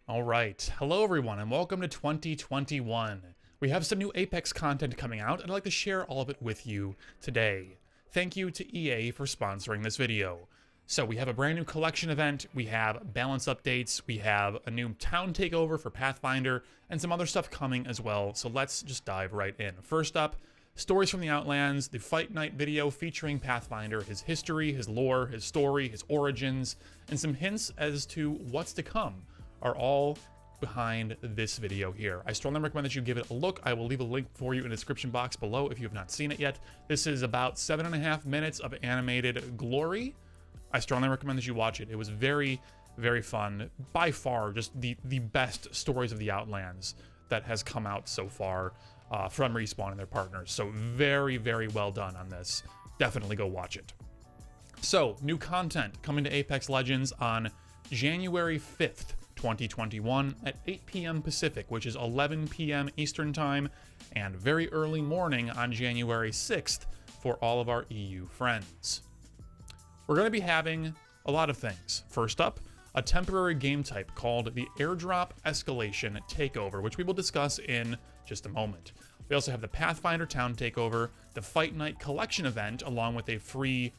All right, hello everyone and welcome to 2021. We have some new Apex content coming out and I'd like to share all of it with you today. Thank you to EA for sponsoring this video. So we have a brand new collection event, we have balance updates, we have a new town takeover for Pathfinder, and some other stuff coming as well, so let's just dive right in. First up, Stories from the Outlands, the Fight Night video featuring Pathfinder, his history, his lore, his story, his origins, and some hints as to what's to come are all behind this video here. I strongly recommend that you give it a look. I will leave a link for you in the description box below if you have not seen it yet. This is about 7.5 minutes of animated glory. I strongly recommend that you watch it. It was very, very fun. By far, just the best Stories of the Outlands that has come out so far from Respawn and their partners. So very, very well done on this. Definitely go watch it. So, new content coming to Apex Legends on January 5th. 2021 at 8 p.m. Pacific, which is 11 p.m. Eastern Time, and very early morning on January 6th for all of our EU friends. We're going to be having a lot of things. First up, a temporary game type called the Airdrop Escalation Takeover, which we will discuss in just a moment. We also have the Pathfinder Town Takeover, the Fight Night Collection event, along with a free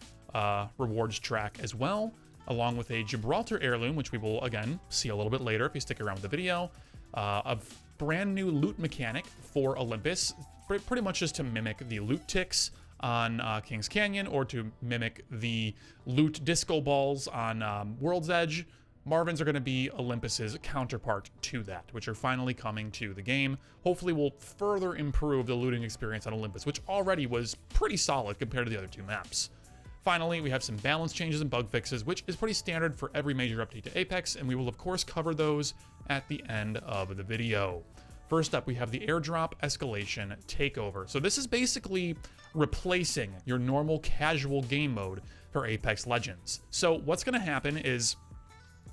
rewards track as well, along with a Gibraltar heirloom, which we will, again, see a little bit later if you stick around with the video, a brand new loot mechanic for Olympus, pretty much just to mimic the loot ticks on Kings Canyon, or to mimic the loot disco balls on World's Edge. Marvins are going to be Olympus's counterpart to that, which are finally coming to the game. Hopefully will further improve the looting experience on Olympus, which already was pretty solid compared to the other two maps. Finally, we have some balance changes and bug fixes, which is pretty standard for every major update to Apex, and we will of course cover those at the end of the video. First up, we have the Airdrop Escalation Takeover. So this is basically replacing your normal casual game mode for Apex Legends. So what's going to happen is,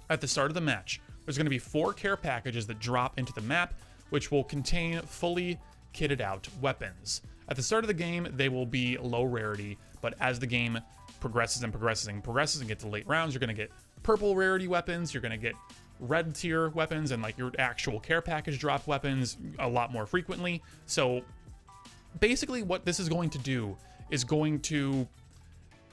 at the start of the match, there's going to be 4 care packages that drop into the map, which will contain fully kitted out weapons. At the start of the game, they will be low rarity, but as the game progresses and gets to late rounds, you're going to get purple rarity weapons, you're going to get red tier weapons, and like your actual care package drop weapons a lot more frequently. So basically what this is going to do is going to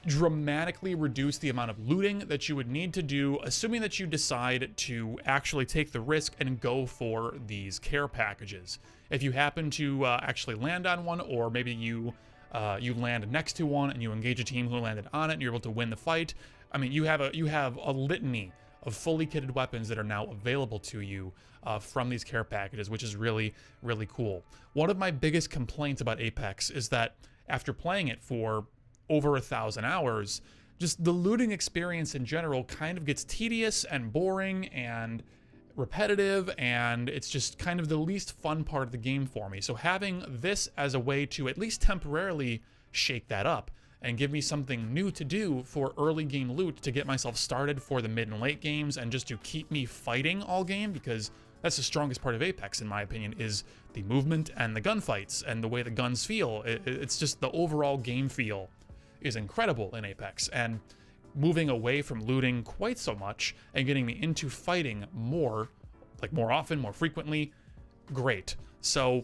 dramatically reduce the amount of looting that you would need to do, assuming that you decide to actually take the risk and go for these care packages. If you happen to actually land on one, or maybe you land next to one and you engage a team who landed on it and you're able to win the fight, I mean, you have a litany of fully kitted weapons that are now available to you from these care packages, which is really, really cool. One of my biggest complaints about Apex is that after playing it for over 1,000 hours, just the looting experience in general kind of gets tedious and boring and repetitive, and it's just kind of the least fun part of the game for me. So having this as a way to at least temporarily shake that up and give me something new to do for early game loot to get myself started for the mid and late games, and just to keep me fighting all game, because that's the strongest part of Apex, in my opinion, is the movement and the gunfights and the way the guns feel. It's just the overall game feel is incredible in Apex, and moving away from looting quite so much and getting me into fighting more often, more frequently, great. So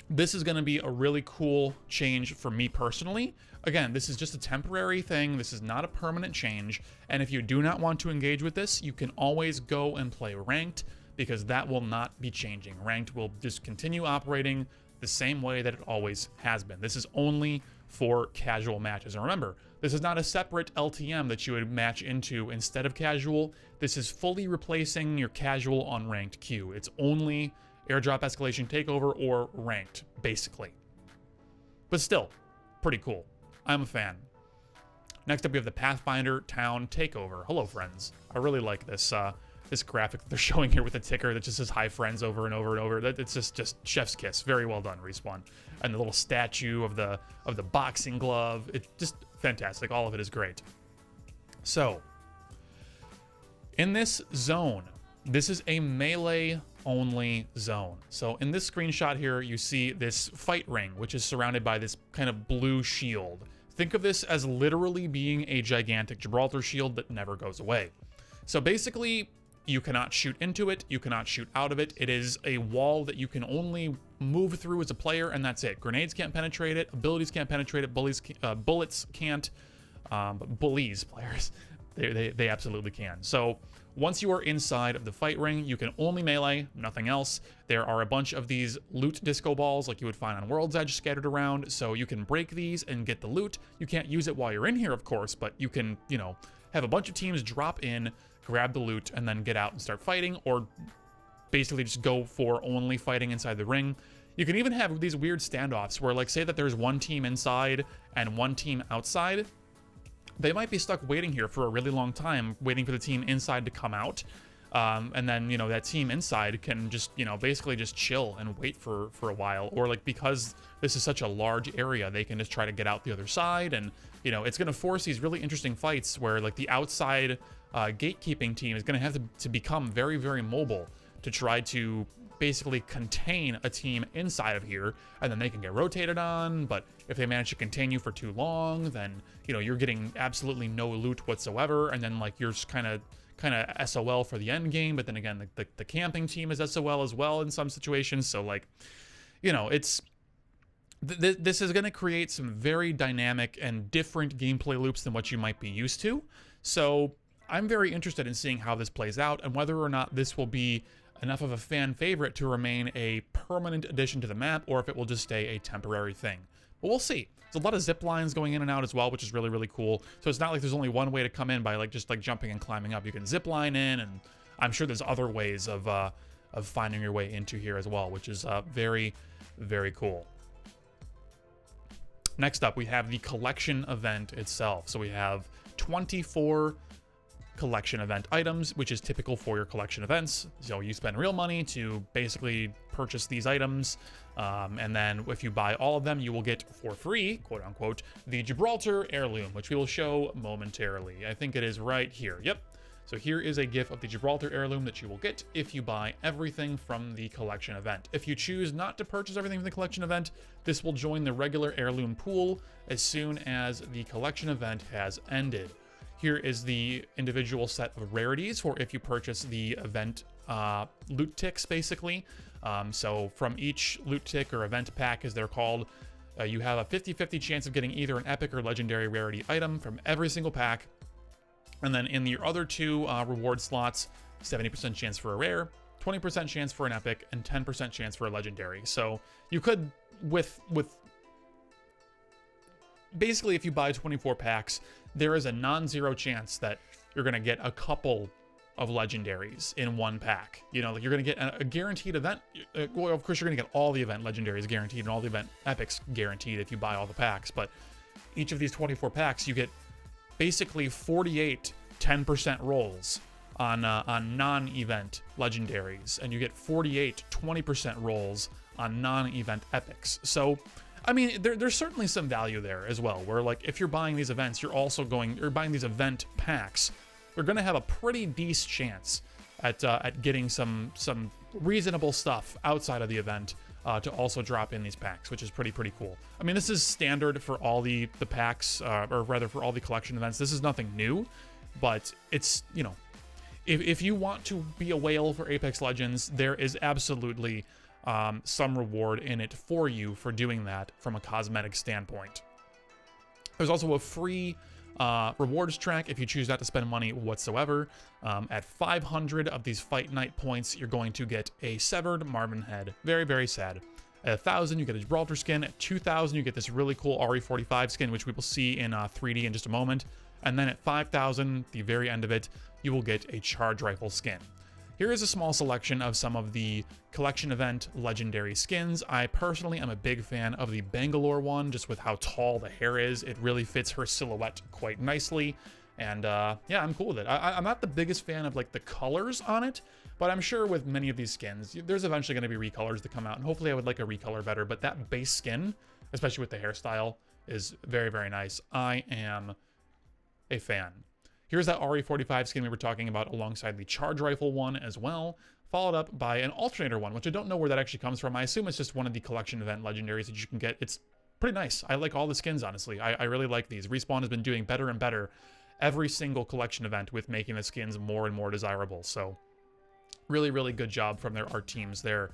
this is going to be a really cool change for me personally. Again, this is just a temporary thing. This is not a permanent change, and if you do not want to engage with this, you can always go and play ranked, because that will not be changing. Ranked will just continue operating the same way that it always has been. This is only for casual matches. And remember, this is not a separate LTM that you would match into instead of casual. This is fully replacing your casual unranked queue. It's only Airdrop Escalation Takeover or ranked, basically. But still, pretty cool. I'm a fan. Next up, we have the Pathfinder Town Takeover. Hello, friends. I really like this this graphic that they're showing here with the ticker that just says "Hi, friends" over and over and over. It's just chef's kiss. Very well done, Respawn. And the little statue of the boxing glove. It's just fantastic. All of it is great. So, in this zone, this is a melee only zone. So in this screenshot here, you see this fight ring, which is surrounded by this kind of blue shield. Think of this as literally being a gigantic Gibraltar shield that never goes away. So basically, You cannot shoot into it. You cannot shoot out of it. It is a wall that you can only move through as a player, and that's it. Grenades can't penetrate it. Abilities can't penetrate it. Bullets can't. But bullies, players, they absolutely can. So once you are inside of the fight ring, you can only melee, nothing else. There are a bunch of these loot disco balls like you would find on World's Edge scattered around, so you can break these and get the loot. You can't use it while you're in here, of course, but you can, you know, have a bunch of teams drop in, grab the loot, and then get out and start fighting, or basically just go for only fighting inside the ring. You can even have these weird standoffs where, like, say that there's one team inside and one team outside. They might be stuck waiting here for a really long time, waiting for the team inside to come out. And then, you know, that team inside can just, you know, basically just chill and wait for a while. Or, like, because this is such a large area, they can just try to get out the other side. And, you know, it's going to force these really interesting fights where, like, the outside gatekeeping team is going to have to become very, very mobile to try to basically contain a team inside of here, and then they can get rotated on. But if they manage to continue for too long, then, you know, you're getting absolutely no loot whatsoever, and then, like, you're just kind of SOL for the end game. But then again, the camping team is SOL as well in some situations. So, like, you know, it's this is going to create some very dynamic and different gameplay loops than what you might be used to. So I'm very interested in seeing how this plays out and whether or not this will be enough of a fan favorite to remain a permanent addition to the map, or if it will just stay a temporary thing. But we'll see. There's a lot of zip lines going in and out as well, which is really, really cool. So it's not like there's only one way to come in by, like, just like jumping and climbing up. You can zip line in, and I'm sure there's other ways of finding your way into here as well, which is very, very cool. Next up, we have the collection event itself. So we have 24 collection event items, which is typical for your collection events. So you spend real money to basically purchase these items, and then if you buy all of them, you will get for free, quote unquote, the Gibraltar heirloom, which we will show momentarily. I think it is right here. Yep. So here is a GIF of the Gibraltar heirloom that you will get if you buy everything from the collection event. If you choose not to purchase everything from the collection event, this will join the regular heirloom pool as soon as the collection event has ended. Here is the individual set of rarities for if you purchase the event loot ticks, basically. So from each loot tick or event pack, as they're called, you have a 50-50 chance of getting either an epic or legendary rarity item from every single pack. And then in your other two reward slots, 70% chance for a rare, 20% chance for an epic, and 10% chance for a legendary. So you could, with basically, if you buy 24 packs, there is a non-zero chance that you're going to get a couple of legendaries in one pack. You know, like, you're going to get a guaranteed event. Well, of course, you're going to get all the event legendaries guaranteed and all the event epics guaranteed if you buy all the packs. But each of these 24 packs, you get basically 48 10% rolls on non-event legendaries, and you get 48 20% rolls on non-event epics. So, I mean, there's certainly some value there as well, where, like, if you're buying these events, you're buying these event packs, you're going to have a pretty decent chance at getting some reasonable stuff outside of the event to also drop in these packs, which is pretty cool. I mean, this is standard for all the packs, or rather for all the collection events. This is nothing new, but it's, you know, if you want to be a whale for Apex Legends, there is absolutely some reward in it for you for doing that from a cosmetic standpoint. There's also a free rewards track if you choose not to spend money whatsoever. At 500 of these Fight Night points, you're going to get a severed Marvin head. Very, very sad. At 1,000, you get a Gibraltar skin. At 2,000, you get this really cool RE45 skin, which we will see in 3D in just a moment. And then at 5,000, the very end of it, you will get a charge rifle skin. Here is a small selection of some of the collection event legendary skins. I personally am a big fan of the Bangalore one, just with how tall the hair is. It really fits her silhouette quite nicely. And yeah, I'm cool with it. I'm not the biggest fan of, like, the colors on it, but I'm sure with many of these skins, there's eventually going to be recolors that come out, and hopefully I would like a recolor better. But that base skin, especially with the hairstyle, is very, very nice. I am a fan. Here's that RE45 skin we were talking about alongside the charge rifle one as well, followed up by an alternator one, which I don't know where that actually comes from. I assume it's just one of the collection event legendaries that you can get. It's pretty nice. I like all the skins, honestly. I really like these. Respawn has been doing better and better every single collection event with making the skins more and more desirable. So Really, really good job from their art teams there,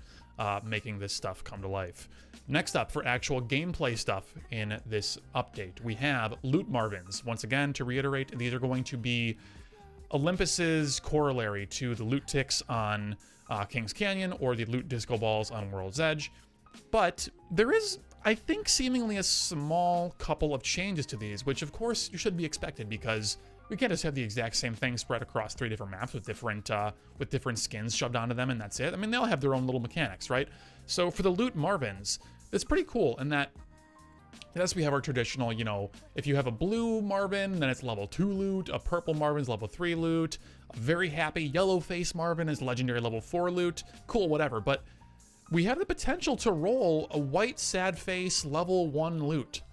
making this stuff come to life. Next up, for actual gameplay stuff in this update, we have Loot Marvins. Once again, to reiterate, these are going to be Olympus's corollary to the loot ticks on King's Canyon or the loot disco balls on World's Edge. But there is, I think, seemingly a small couple of changes to these, which of course you should be expected, because we can't just have the exact same thing spread across 3 different maps with different skins shoved onto them and that's it. I mean, they all have their own little mechanics, right? So for the Loot Marvins, it's pretty cool in that, yes, we have our traditional, you know, if you have a blue Marvin, then it's level 2 loot, a purple Marvin's level 3 loot, a very happy yellow face Marvin is legendary level 4 loot, cool, whatever, but we have the potential to roll a white sad face level 1 loot,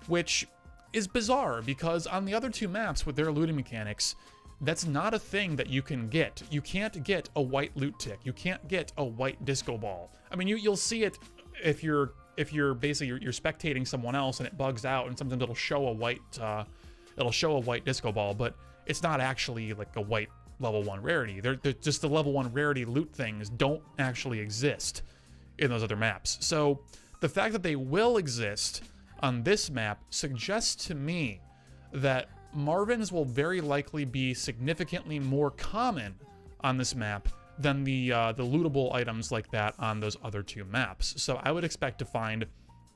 which is bizarre because on the other 2 maps with their looting mechanics, that's not a thing that you can get. You can't get a white loot tick. You can't get a white disco ball. I mean, you'll see it if you're basically you're spectating someone else and it bugs out, and sometimes it'll show a white disco ball, but it's not actually like a white level 1 rarity. They're just the level 1 rarity loot things don't actually exist in those other maps. So the fact that they will exist on this map suggests to me that Marvins will very likely be significantly more common on this map than the lootable items like that on those other 2 maps. So I would expect to find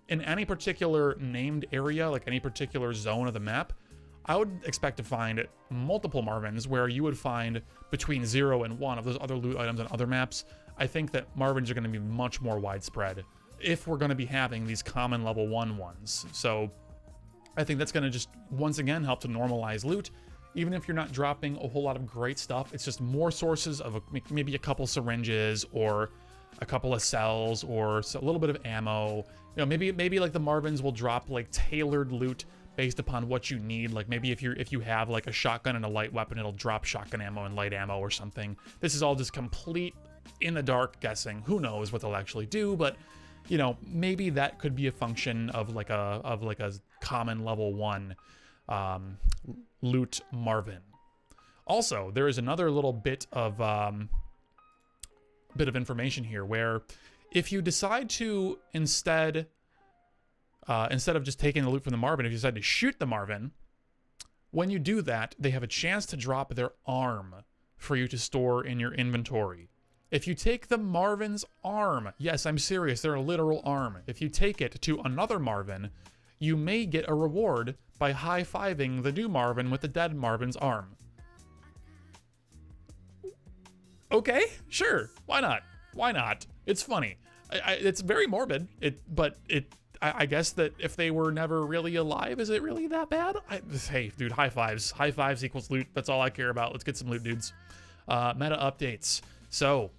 in any particular named area, like any particular zone of the map, I would expect to find multiple Marvins where you would find between 0 and 1 of those other loot items on other maps. I think that Marvins are going to be much more widespread if we're going to be having these common level 1 ones. So I think that's going to just, once again, help to normalize loot. Even if you're not dropping a whole lot of great stuff, it's just more sources of maybe a couple syringes or a couple of cells or a little bit of ammo. You know, maybe like the Marvins will drop like tailored loot based upon what you need. Like maybe if you have like a shotgun and a light weapon, it'll drop shotgun ammo and light ammo or something. This is all just complete in the dark guessing. Who knows what they'll actually do, but you know, maybe that could be a function of like a common level 1 loot Marvin. Also, there is another little bit of information here where if you decide to instead of just taking the loot from the Marvin, if you decide to shoot the Marvin, when you do that, they have a chance to drop their arm for you to store in your inventory. If you take the Marvin's arm, yes, I'm serious, they're a literal arm. If you take it to another Marvin, you may get a reward by high-fiving the new Marvin with the dead Marvin's arm. Okay, sure, why not? Why not? It's funny. It's very morbid, I guess that if they were never really alive, is it really that bad? Hey, dude, high fives. High fives equals loot. That's all I care about. Let's get some loot, dudes. Meta updates. So,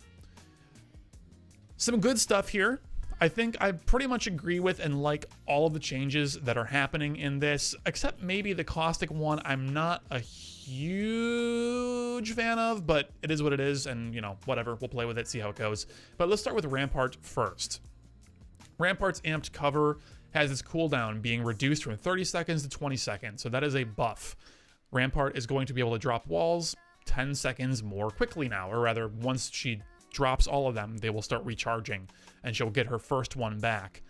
some good stuff here. I think I pretty much agree with and like all of the changes that are happening in this, except maybe the caustic one I'm not a huge fan of, but it is what it is, and, you know, whatever. We'll play with it, see how it goes. But let's start with Rampart first. Rampart's amped cover has its cooldown being reduced from 30 seconds to 20 seconds, so that is a buff. Rampart is going to be able to drop walls 10 seconds more quickly now, or rather, once she drops all of them, they will start recharging, and she'll get her first one back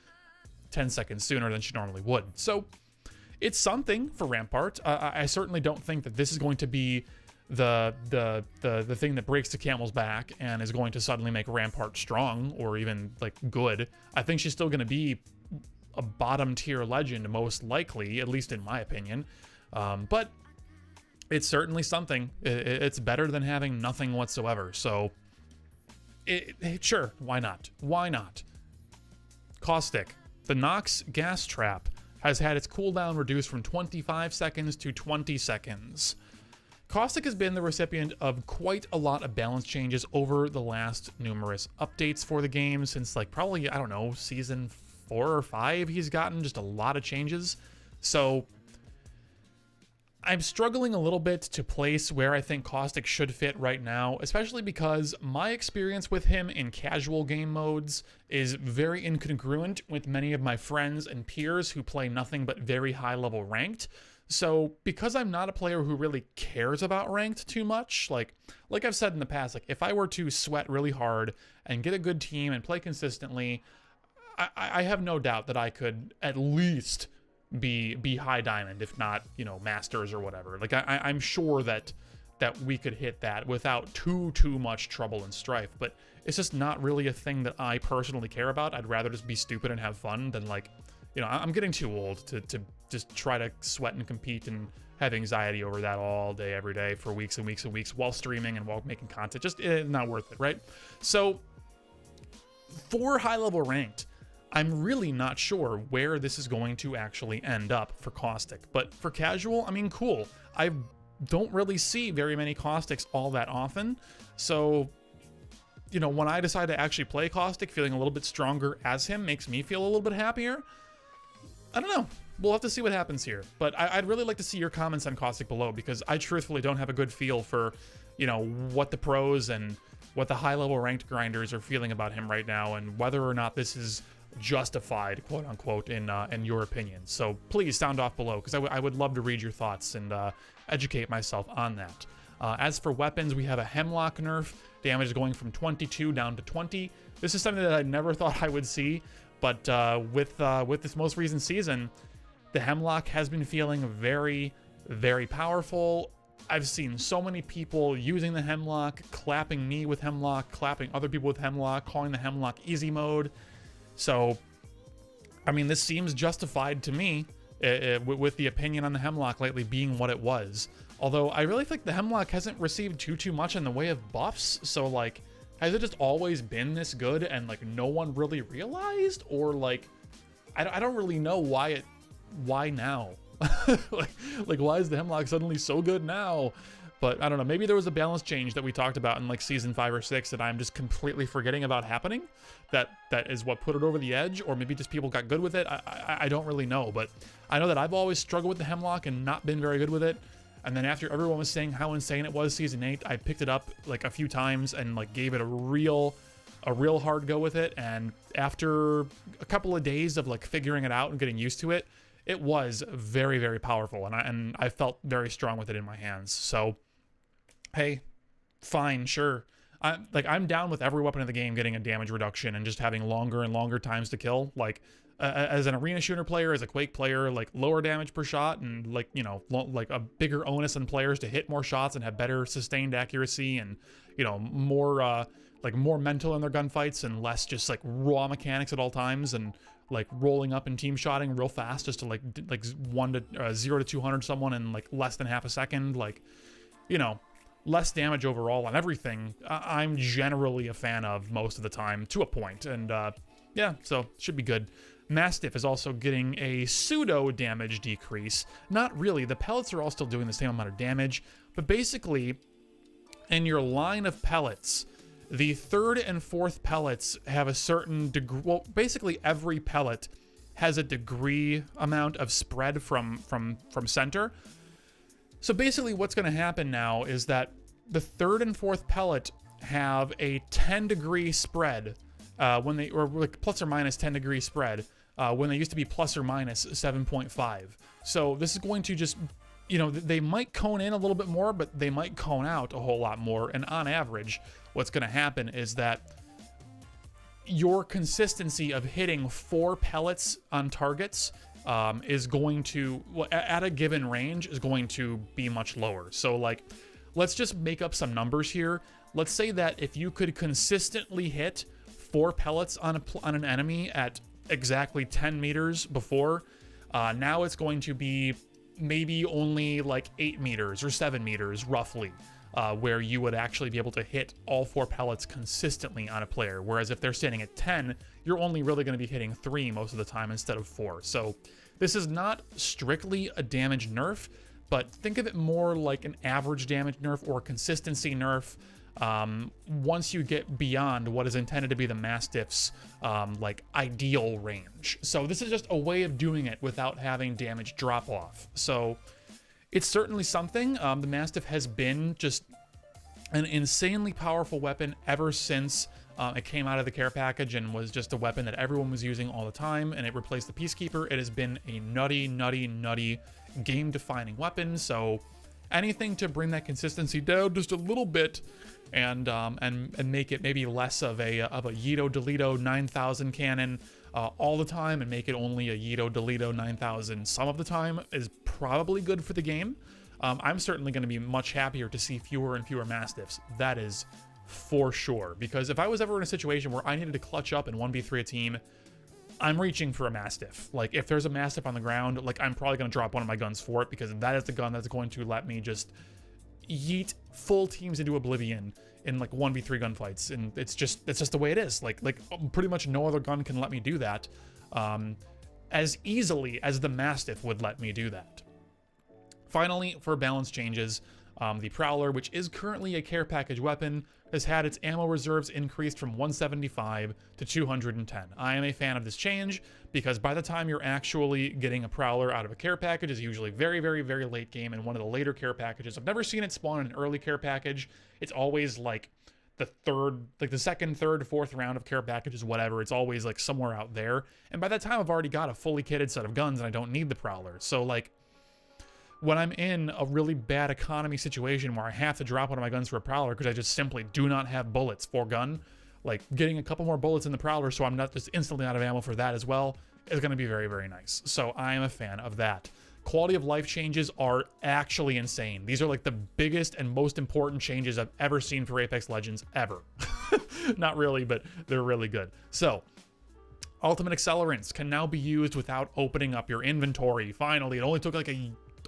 10 seconds sooner than she normally would. So it's something for Rampart. I certainly don't think that this is going to be the thing that breaks the camel's back and is going to suddenly make Rampart strong or even like good. I think she's still going to be a bottom tier legend, most likely, at least in my opinion. But it's certainly something. It's better than having nothing whatsoever. So sure, why not? Why not? Caustic. The Nox gas trap has had its cooldown reduced from 25 seconds to 20 seconds. Caustic has been the recipient of quite a lot of balance changes over the last numerous updates for the game since, like, probably, I don't know, season 4 or 5 he's gotten just a lot of changes. So I'm struggling a little bit to place where I think Caustic should fit right now, especially because my experience with him in casual game modes is very incongruent with many of my friends and peers who play nothing but very high level ranked. So because I'm not a player who really cares about ranked too much, like I've said in the past, like if I were to sweat really hard and get a good team and play consistently, I have no doubt that I could at least be high diamond, if not, you know, masters or whatever. Like I'm sure that we could hit that without too much trouble and strife, but it's just not really a thing that I personally care about. I'd rather just be stupid and have fun than, like, you know, I'm getting too old to just try to sweat and compete and have anxiety over that all day, every day for weeks and weeks and weeks while streaming and while making content. Just not worth it, right? So for high level ranked, I'm really not sure where this is going to actually end up for Caustic. But for casual, I mean, cool. I don't really see very many Caustics all that often. So, you know, when I decide to actually play Caustic, feeling a little bit stronger as him makes me feel a little bit happier. I don't know. We'll have to see what happens here. But I'd really like to see your comments on Caustic below, because I truthfully don't have a good feel for, you know, what the pros and what the high-level ranked grinders are feeling about him right now, and whether or not this is justified, quote unquote, in your opinion. So please sound off below, because I would love to read your thoughts and educate myself on that. As for weapons, we have a Hemlok nerf. Damage is going from 22 down to 20. This is something that I never thought I would see, but with this most recent season, the Hemlok has been feeling very, very powerful. I've seen so many people using the Hemlok, clapping me with Hemlok, clapping other people with Hemlok, calling the Hemlok easy mode. So, I mean, this seems justified to me with the opinion on the Hemlok lately being what it was. Although I really think the Hemlok hasn't received too much in the way of buffs. So, like, has it just always been this good and, like, no one really realized? Or, like, I don't really know why now? like why is the Hemlok suddenly so good now? But I don't know, maybe there was a balance change that we talked about in like season 5 or 6 that I'm just completely forgetting about happening, that is what put it over the edge, or maybe just people got good with it. I don't really know, but I know that I've always struggled with the Hemlok and not been very good with it. And then after everyone was saying how insane it was season 8, I picked it up like a few times and like gave it a real hard go with it. And after a couple of days of like figuring it out and getting used to it, it was very, very powerful, and I felt very strong with it in my hands. So, hey, fine, sure. I'm down with every weapon in the game getting a damage reduction and just having longer and longer times to kill. Like, as an arena shooter player, as a Quake player, like lower damage per shot and like, you know, like a bigger onus on players to hit more shots and have better sustained accuracy and, you know, more mental in their gunfights and less just like raw mechanics at all times and like rolling up and team shotting real fast just to like 0 to 200 someone in like less than half a second. Like, you know, less damage overall on everything. I'm generally a fan of most of the time to a point, and yeah, so should be good. Mastiff is also getting a pseudo damage decrease. Not really, the pellets are all still doing the same amount of damage, but basically in your line of pellets, the third and fourth pellets have a certain degree. Well, basically every pellet has a degree amount of spread from center. So basically what's going to happen now is that the third and fourth pellet have a 10-degree spread when they, or like plus or minus 10-degree spread when they used to be plus or minus 7.5. So this is going to just, you know, they might cone in a little bit more, but they might cone out a whole lot more. And on average, what's going to happen is that your consistency of hitting 4 pellets on targets is going to, at a given range, is going to be much lower. So, like, let's just make up some numbers here. Let's say that if you could consistently hit 4 pellets on an enemy at exactly 10 meters before, now it's going to be maybe only like 8 meters or 7 meters roughly, where you would actually be able to hit all 4 pellets consistently on a player. Whereas if they're standing at 10, you're only really going to be hitting 3 most of the time instead of 4. So this is not strictly a damage nerf, but think of it more like an average damage nerf or a consistency nerf. Once you get beyond what is intended to be the Mastiff's like ideal range. So this is just a way of doing it without having damage drop off. So it's certainly something. The Mastiff has been just an insanely powerful weapon ever since it came out of the care package and was just a weapon that everyone was using all the time, and it replaced the Peacekeeper. It has been a nutty game-defining weapon, so anything to bring that consistency down just a little bit and make it maybe less of a Yeeto Delito 9000 cannon all the time and make it only a Yeeto Delito 9000 some of the time is probably good for the game. I'm certainly going to be much happier to see fewer and fewer Mastiffs. That is for sure. Because if I was ever in a situation where I needed to clutch up and 1v3 a team, I'm reaching for a Mastiff. Like, if there's a Mastiff on the ground, like, I'm probably going to drop one of my guns for it, because that is the gun that's going to let me just yeet full teams into oblivion in, like, 1v3 gunfights. And it's just the way it is. Like pretty much no other gun can let me do that as easily as the Mastiff would let me do that. Finally, for balance changes, the Prowler, which is currently a care package weapon, has had its ammo reserves increased from 175 to 210. I am a fan of this change because by the time you're actually getting a Prowler out of a care package is usually very, very, very late game in one of the later care packages. I've never seen it spawn in an early care package. It's always like the second, third, fourth round of care packages, whatever. It's always like somewhere out there. And by that time, I've already got a fully kitted set of guns and I don't need the Prowler. So like, when I'm in a really bad economy situation where I have to drop one of my guns for a Prowler because I just simply do not have bullets for gun, like getting a couple more bullets in the Prowler so I'm not just instantly out of ammo for that as well is going to be very, very nice. So I am a fan of that. Quality of life changes are actually insane. These are like the biggest and most important changes I've ever seen for Apex Legends ever. Not really, but they're really good. So ultimate accelerants can now be used without opening up your inventory. Finally, it only took like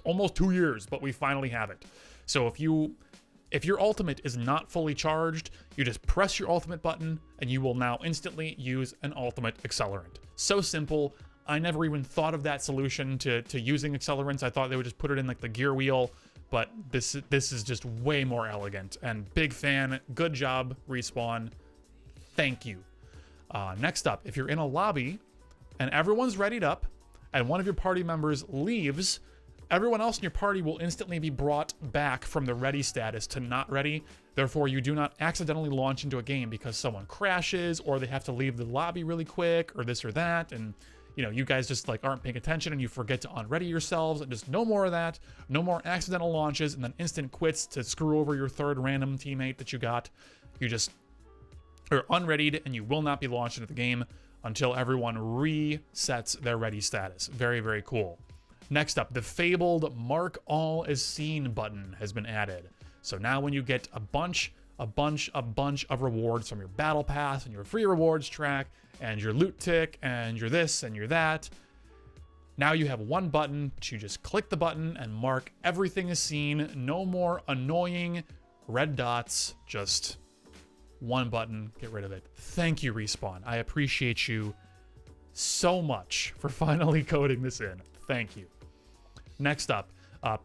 almost 2 years, but we finally have it. So if your ultimate is not fully charged, you just press your ultimate button and you will now instantly use an ultimate accelerant. So simple. I never even thought of that solution to using accelerants. I thought they would just put it in like the gear wheel, but this is just way more elegant and big fan. Good job, Respawn. Thank you. Next up, if you're in a lobby and everyone's readied up and one of your party members leaves, everyone else in your party will instantly be brought back from the ready status to not ready. Therefore, you do not accidentally launch into a game because someone crashes or they have to leave the lobby really quick or this or that. And, you know, you guys just like aren't paying attention and you forget to unready yourselves. And just no more of that. No more accidental launches and then instant quits to screw over your third random teammate that you got. You just are unreadied and you will not be launched into the game until everyone resets their ready status. Very, very cool. Next up, the fabled Mark All as Seen button has been added. So now when you get a bunch of rewards from your battle pass and your free rewards track and your loot tick and your this and your that, now you have one button to just click the button and mark everything as seen. No more annoying red dots, just one button, get rid of it. Thank you, Respawn. I appreciate you so much for finally coding this in. Thank you. Next up,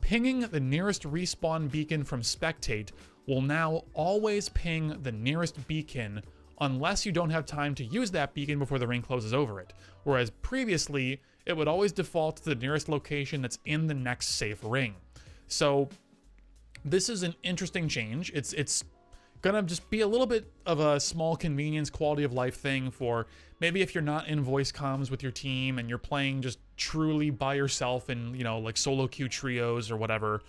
pinging the nearest respawn beacon from Spectate will now always ping the nearest beacon unless you don't have time to use that beacon before the ring closes over it. Whereas previously, it would always default to the nearest location that's in the next safe ring. So this is an interesting change. It's gonna just be a little bit of a small convenience quality of life thing for maybe if you're not in voice comms with your team and you're playing just truly by yourself in, you know, like solo queue trios or whatever.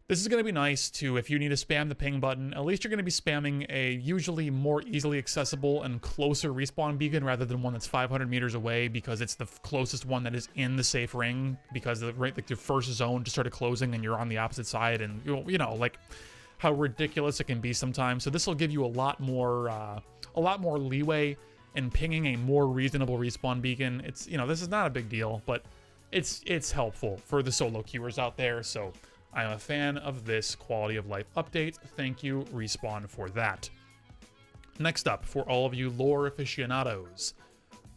This is going to be nice to, if you need to spam the ping button, at least you're going to be spamming a usually more easily accessible and closer respawn beacon rather than one that's 500 meters away because it's the closest one that is in the safe ring because the like your first zone just started closing and you're on the opposite side and you know like how ridiculous it can be sometimes. So this will give you a lot more leeway in pinging a more reasonable respawn beacon. It's, you know, this is not a big deal, but it's helpful for the solo queuers out there. So I'm a fan of this quality of life update. Thank you, Respawn, for that. Next up, for all of you lore aficionados,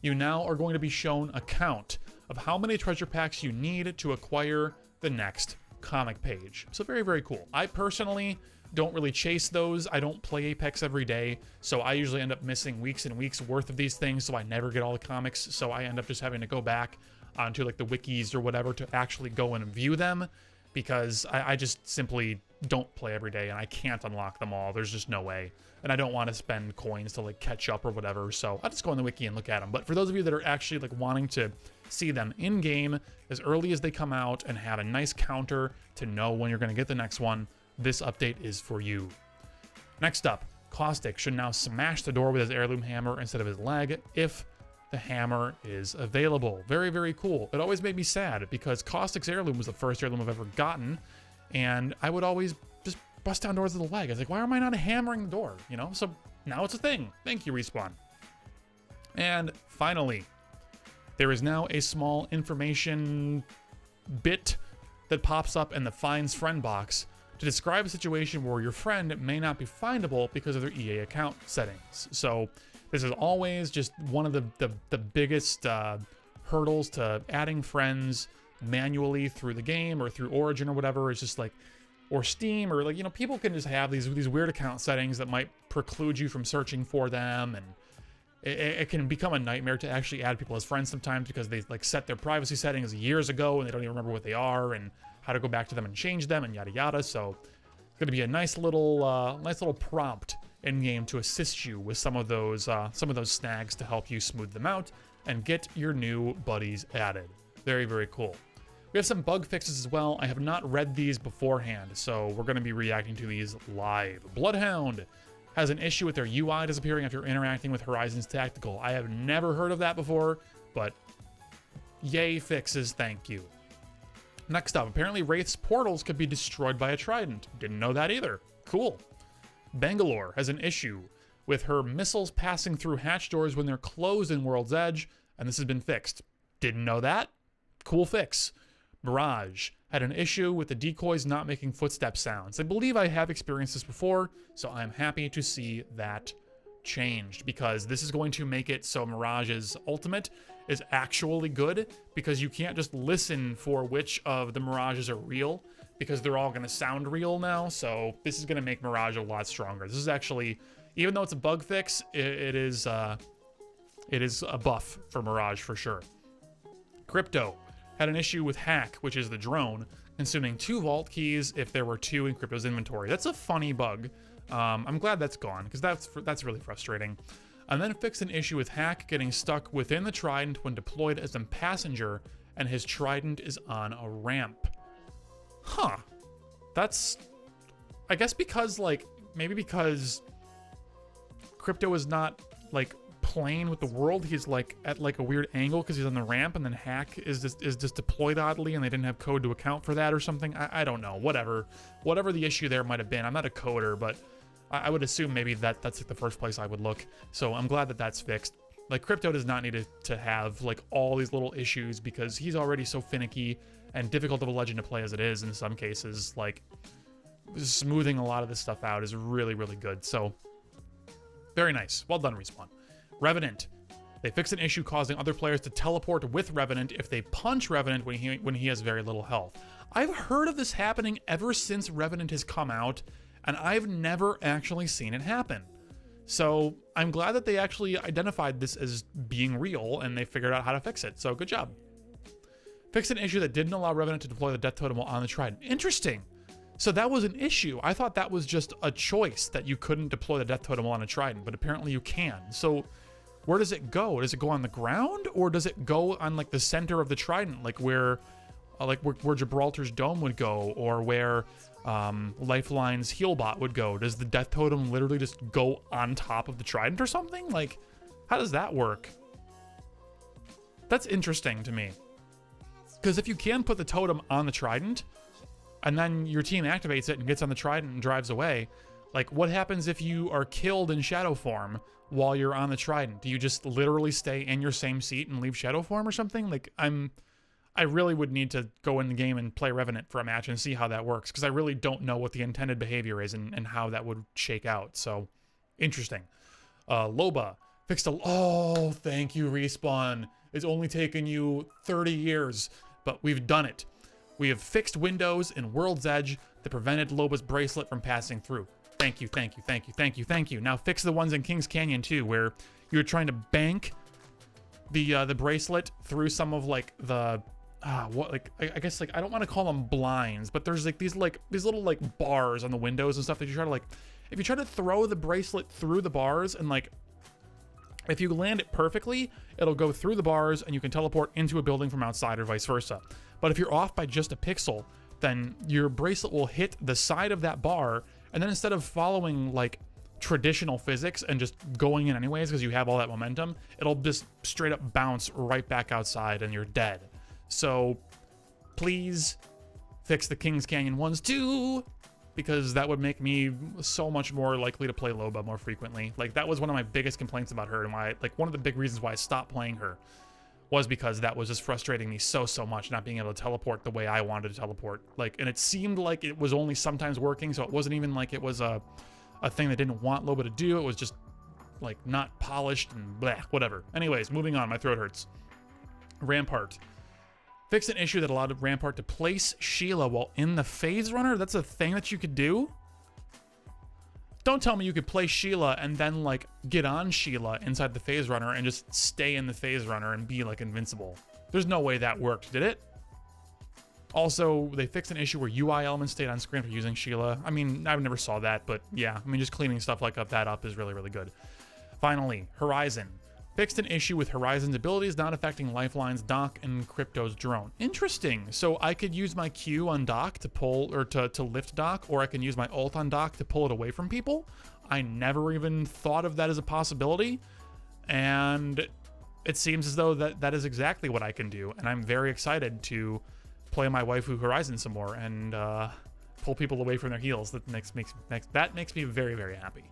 you now are going to be shown a count of how many treasure packs you need to acquire the next comic page. So very, very cool. I personally don't really chase those. I don't play Apex every day, so I usually end up missing weeks and weeks worth of these things, so I never get all the comics, so I end up just having to go back onto like the wikis or whatever to actually go and view them. because I just simply don't play every day and I can't unlock them all. There's just no way. And I don't want to spend coins to like catch up or whatever. So I'll just go on the wiki and look at them. But for those of you that are actually like wanting to see them in game as early as they come out and have a nice counter to know when you're going to get the next one, this update is for you. Next up, Caustic should now smash the door with his heirloom hammer instead of his leg if the hammer is available. Very, very cool. It always made me sad because Caustic's heirloom was the first heirloom I've ever gotten, and I would always just bust down doors with a leg. I was like, why am I not hammering the door? You know, so now it's a thing. Thank you, Respawn. And finally, there is now a small information bit that pops up in the Finds Friend box to describe a situation where your friend may not be findable because of their EA account settings. So this is always just one of the biggest hurdles to adding friends manually through the game or through Origin or whatever. It's just like, or Steam, or like, you know, people can just have these weird account settings that might preclude you from searching for them, and it can become a nightmare to actually add people as friends sometimes because they like set their privacy settings years ago and they don't even remember what they are and how to go back to them and change them and yada yada. So it's going to be a nice little prompt in game to assist you with some of those snags to help you smooth them out and get your new buddies added. Very, very cool. We have some bug fixes as well. I have not read these beforehand, so we're going to be reacting to these live. Bloodhound has an issue with their UI disappearing after interacting with Horizons Tactical. I have never heard of that before, but yay fixes, thank you. Next up, apparently Wraith's portals could be destroyed by a trident. Didn't know that either. Cool. Bangalore has an issue with her missiles passing through hatch doors when they're closed in World's Edge, and this has been fixed. Didn't know that. Cool fix. Mirage had an issue with the decoys not making footstep sounds. I believe I have experienced this before, so I'm happy to see that changed because this is going to make it so Mirage's ultimate is actually good because you can't just listen for which of the Mirages are real because they're all going to sound real now. So this is going to make Mirage a lot stronger. This is actually, even though it's a bug fix, it is a buff for Mirage for sure. Crypto had an issue with Hack, which is the drone, consuming 2 vault keys if there were 2 in Crypto's inventory. That's a funny bug. I'm glad that's gone because that's really frustrating. And then fixed an issue with Hack getting stuck within the Trident when deployed as a passenger, and his Trident is on a ramp. Huh. That's, I guess because like, maybe because Crypto is not like playing with the world, he's like at like a weird angle because he's on the ramp, and then Hack is just deployed oddly and they didn't have code to account for that or something. I don't know. Whatever the issue there might have been. I'm not a coder, but I would assume maybe that's like the first place I would look. So I'm glad that that's fixed. Like Crypto does not need to have like all these little issues because he's already so finicky and difficult of a legend to play as it is in some cases. Like smoothing a lot of this stuff out is really, really good. So very nice. Well done, Respawn. Revenant. They fixed an issue causing other players to teleport with Revenant if they punch Revenant when he has very little health. I've heard of this happening ever since Revenant has come out, and I've never actually seen it happen. So I'm glad that they actually identified this as being real and they figured out how to fix it. So good job. Fixed an issue that didn't allow Revenant to deploy the Death Totem on the Trident. Interesting. So that was an issue. I thought that was just a choice that you couldn't deploy the Death Totem on a Trident, but apparently you can. So where does it go? Does it go on the ground, or does it go on like the center of the Trident, like where Gibraltar's Dome would go, or where Lifeline's Healbot would go? Does the Death Totem literally just go on top of the Trident or something? Like, how does that work? That's interesting to me. Because if you can put the totem on the Trident, and then your team activates it and gets on the Trident and drives away, like what happens if you are killed in shadow form while you're on the Trident? Do you just literally stay in your same seat and leave shadow form or something? Like I really would need to go in the game and play Revenant for a match and see how that works, because I really don't know what the intended behavior is and how that would shake out. So interesting. Loba fixed oh, thank you, Respawn. It's only taken you 30 years, but we've done it. We have fixed windows in World's Edge that prevented Loba's bracelet from passing through. Thank you, thank you, thank you, thank you, thank you. Now fix the ones in King's Canyon too, where you're trying to bank the bracelet through some of like the what, like, I guess, like, I don't want to call them blinds, but there's like these little like bars on the windows and stuff that you try to, like, if you try to throw the bracelet through the bars, and like if you land it perfectly, it'll go through the bars and you can teleport into a building from outside or vice versa. But if you're off by just a pixel, then your bracelet will hit the side of that bar, and then instead of following like traditional physics and just going in anyways because you have all that momentum, it'll just straight up bounce right back outside and you're dead. So please fix the Kings Canyon ones too, because that would make me so much more likely to play Loba more frequently. Like, that was one of my biggest complaints about her, and why, like, one of the big reasons why I stopped playing her was because that was just frustrating me so much, not being able to teleport the way I wanted to teleport. Like, and it seemed like it was only sometimes working, so it wasn't even like it was a thing that didn't want Loba to do. It was just like not polished and blah, whatever. Anyways, moving on, my throat hurts. Rampart. Fixed an issue that allowed Rampart to place Sheila while in the phase runner. That's a thing that you could do? Don't tell me you could play Sheila and then like get on Sheila inside the phase runner and just stay in the phase runner and be like invincible. There's no way that worked, did it? Also, they fixed an issue where UI elements stayed on screen for using Sheila. I mean, I never saw that, but yeah, I mean, just cleaning stuff like that up is really good. Finally, Horizon. Fixed an issue with Horizon's abilities not affecting Lifeline's dock and Crypto's drone. Interesting. So I could use my Q on dock to pull, or to lift dock, or I can use my ult on dock to pull it away from people. I never even thought of that as a possibility. And it seems as though that is exactly what I can do. And I'm very excited to play my waifu Horizon some more and pull people away from their heals. That makes me very happy.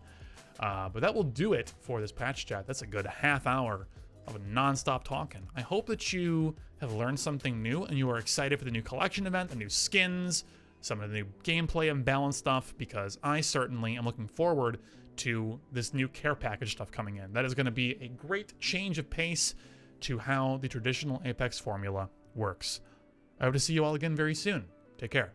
But that will do it for this patch chat. That's a good half hour of non-stop talking. I hope that you have learned something new and you are excited for the new collection event, the new skins, some of the new gameplay and balance stuff, because I certainly am looking forward to this new care package stuff coming in. That is going to be a great change of pace to how the traditional Apex formula works. I hope to see you all again very soon. Take care.